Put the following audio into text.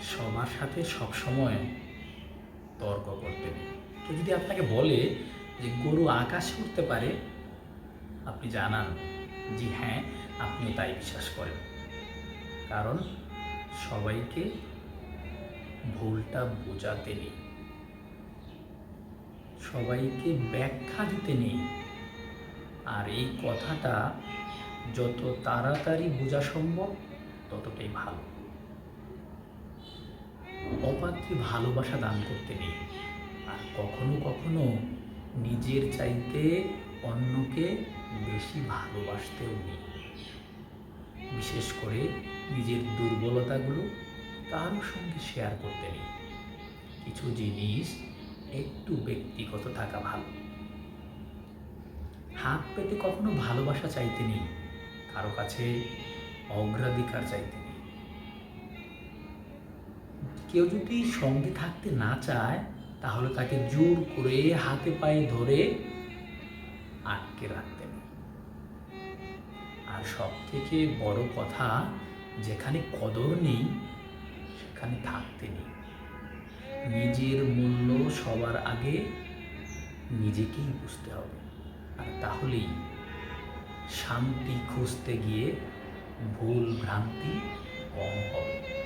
সবার সাথে সবসময় তর্ক করতে নেই। কেউ যদি আপনাকে বলে যে গরু আকাশে উঠতে পারে, আপনি জানান যে হ্যাঁ, আপনিও তাই বিশ্বাস করেন। কারণ সবাইকে ভুলটা বোঝাতে নেই, সবাইকে ব্যাখ্যা দিতে নেই। আর এই কথাটা যত তাড়াতাড়ি বোঝা সম্ভব ততটাই ভালো। অপাত্রে ভালোবাসা দান করতে নেই। আর কখনো কখনো নিজের চাইতে অন্যকে বেশি ভালোবাসতেও নেই। বিশেষ করে নিজের দুর্বলতাগুলো কারোর সঙ্গে শেয়ার করতে নেই। কিছু জিনিস একটু ব্যক্তিগত থাকা ভালো। হাত পেতে কখনো ভালোবাসা চাইতে নেই, কারো কাছে অগ্রাধিকার চাইতে নেই। কেউ যদি সঙ্গে থাকতে না চায়, তাহলে তাকে জোর করে হাতে পায়ে ধরে আটকে রাখতে নেই। আর সব থেকে বড় কথা, যেখানে কদর নেই সেখানে থাকতে নেই। নিজের মূল্য সবার আগে নিজেকেই বুঝতে হবে। আর তাহলেই শান্তি খুঁজতে গিয়ে ভুল ভ্রান্তি কম হবে।